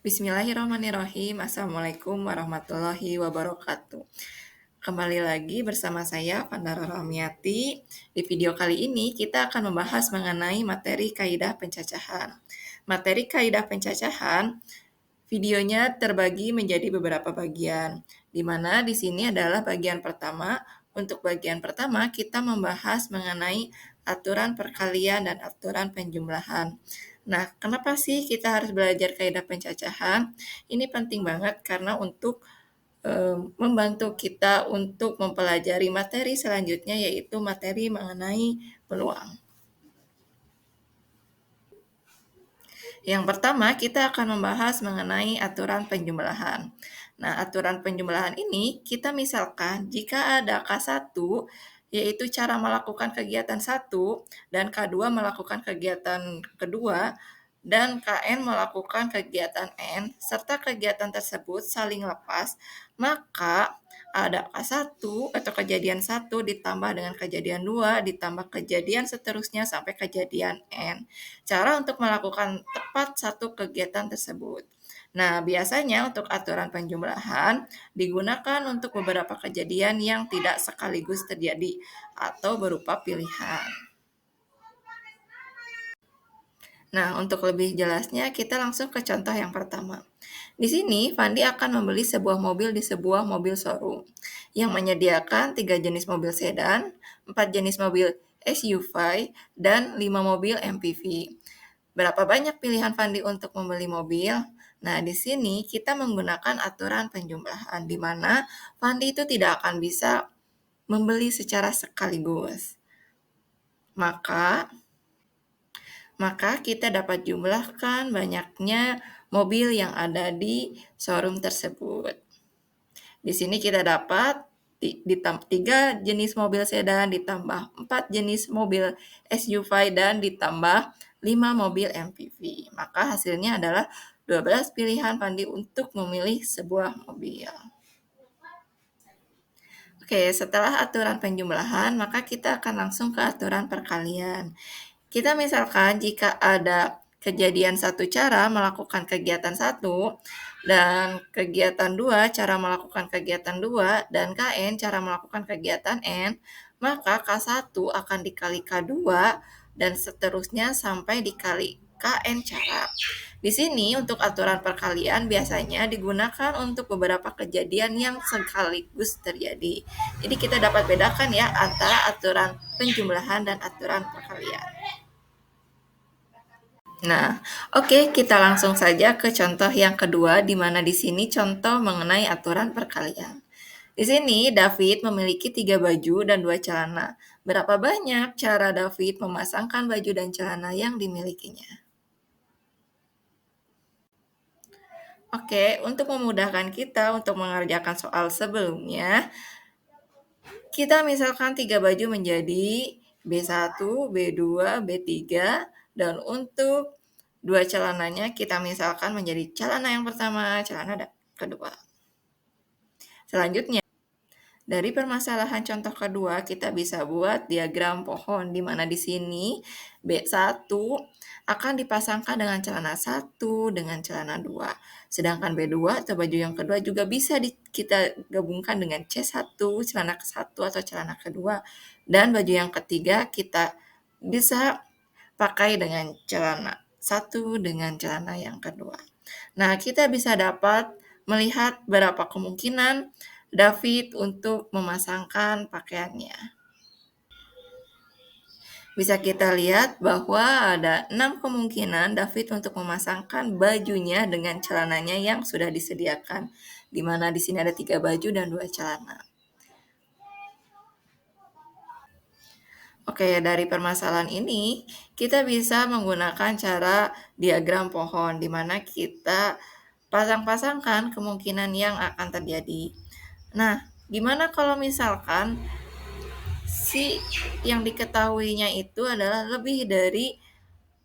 Bismillahirrahmanirrahim. Assalamualaikum warahmatullahi wabarakatuh. Kembali lagi bersama saya, Vandara Ramiati. Di video kali ini kita akan membahas mengenai materi kaidah pencacahan. Materi kaidah pencacahan, videonya terbagi menjadi beberapa bagian, di mana di sini adalah bagian pertama. Untuk bagian pertama, kita membahas mengenai aturan perkalian dan aturan penjumlahan. Nah, kenapa sih kita harus belajar kaidah pencacahan? Ini penting banget karena untuk membantu kita untuk mempelajari materi selanjutnya, yaitu materi mengenai peluang. Yang pertama, kita akan membahas mengenai aturan penjumlahan. Nah, aturan penjumlahan ini, kita misalkan jika ada K1, yaitu cara melakukan kegiatan 1, dan K2 melakukan kegiatan kedua, dan KN melakukan kegiatan N, serta kegiatan tersebut saling lepas, maka ada K1 atau kejadian 1 ditambah dengan kejadian 2, ditambah kejadian seterusnya sampai kejadian N. Cara untuk melakukan tepat satu kegiatan tersebut. Nah, biasanya untuk aturan penjumlahan digunakan untuk beberapa kejadian yang tidak sekaligus terjadi atau berupa pilihan. Nah, untuk lebih jelasnya kita langsung ke contoh yang pertama. Di sini, Fandi akan membeli sebuah mobil di sebuah mobil showroom yang menyediakan 3 jenis mobil sedan, 4 jenis mobil SUV, dan 5 mobil MPV. Berapa banyak pilihan Fandi untuk membeli mobil? Nah, di sini kita menggunakan aturan penjumlahan, di mana Fandi itu tidak akan bisa membeli secara sekaligus. Maka kita dapat jumlahkan banyaknya mobil yang ada di showroom tersebut. Di sini kita dapat 3 jenis mobil sedan ditambah 4 jenis mobil SUV dan ditambah 5 mobil MPV. Maka hasilnya adalah 12 pilihan Fandi untuk memilih sebuah mobil. Oke, setelah aturan penjumlahan, maka kita akan langsung ke aturan perkalian. Kita misalkan jika ada kejadian 1 cara melakukan kegiatan 1 dan kegiatan 2 cara melakukan kegiatan 2 dan KN cara melakukan kegiatan N, maka K1 akan dikali K2 dan seterusnya sampai dikali KN cara. Di sini untuk aturan perkalian biasanya digunakan untuk beberapa kejadian yang sekaligus terjadi. Jadi kita dapat bedakan ya antara aturan penjumlahan dan aturan perkalian. Nah, oke, kita langsung saja ke contoh yang kedua, di mana di sini contoh mengenai aturan perkalian. Di sini, David memiliki 3 baju dan 2 celana. Berapa banyak cara David memasangkan baju dan celana yang dimilikinya? Oke, untuk memudahkan kita untuk mengerjakan soal sebelumnya, kita misalkan 3 baju menjadi B1, B2, B3, dan untuk 2 celananya kita misalkan menjadi celana yang pertama, celana kedua. Selanjutnya, dari permasalahan contoh kedua, kita bisa buat diagram pohon, di mana di sini B1 akan dipasangkan dengan celana 1 dengan celana 2. Sedangkan B2 atau baju yang kedua juga bisa kita gabungkan dengan C1, celana ke-1 atau celana kedua. Dan baju yang ketiga kita bisa pakai dengan celana 1 dengan celana yang kedua. Nah, kita bisa dapat melihat berapa kemungkinan David untuk memasangkan pakaiannya. Bisa kita lihat bahwa ada 6 kemungkinan David untuk memasangkan bajunya dengan celananya yang sudah disediakan, di mana di sini ada 3 baju dan 2 celana. Oke, dari permasalahan ini kita bisa menggunakan cara diagram pohon, di mana kita pasang-pasangkan kemungkinan yang akan terjadi. Nah, gimana kalau misalkan si yang diketahuinya itu adalah lebih dari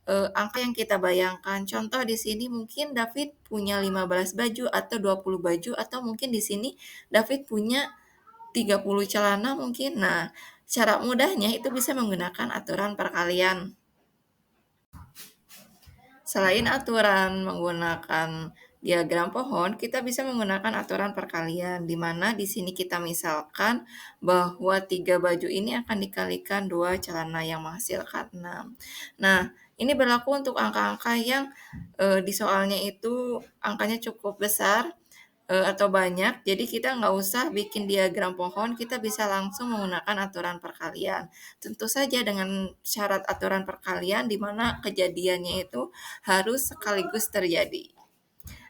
angka yang kita bayangkan? Contoh di sini mungkin David punya 15 baju atau 20 baju, atau mungkin di sini David punya 30 celana mungkin. Nah, cara mudahnya itu bisa menggunakan aturan perkalian. Selain aturan menggunakan diagram pohon, kita bisa menggunakan aturan perkalian, di mana di sini kita misalkan bahwa 3 baju ini akan dikalikan 2 celana yang menghasilkan 6. Nah, ini berlaku untuk angka-angka yang di soalnya itu angkanya cukup besar atau banyak, jadi kita nggak usah bikin diagram pohon, kita bisa langsung menggunakan aturan perkalian. Tentu saja dengan syarat aturan perkalian di mana kejadiannya itu harus sekaligus terjadi.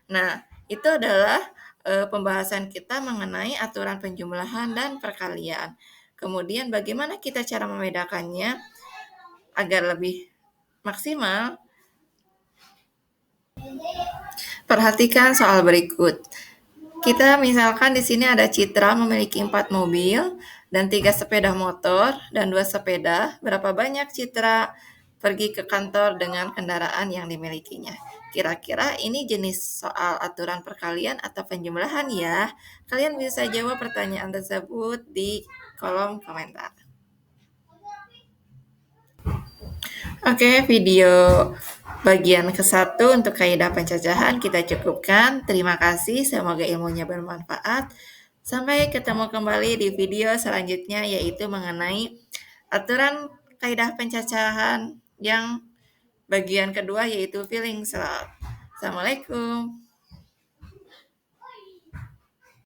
Nah, itu adalah pembahasan kita mengenai aturan penjumlahan dan perkalian. Kemudian bagaimana kita cara membedakannya agar lebih maksimal? Perhatikan soal berikut. Kita misalkan di sini ada Citra memiliki 4 mobil dan 3 sepeda motor dan 2 sepeda. Berapa banyak Citra pergi ke kantor dengan kendaraan yang dimilikinya? Kira-kira ini jenis soal aturan perkalian atau penjumlahan ya? Kalian bisa jawab pertanyaan tersebut di kolom komentar. Oke, video bagian ke-1 untuk kaidah pencacahan kita cukupkan. Terima kasih, semoga ilmunya bermanfaat. Sampai ketemu kembali di video selanjutnya, yaitu mengenai aturan kaidah pencacahan yang bagian kedua, yaitu filling slot. Assalamualaikum.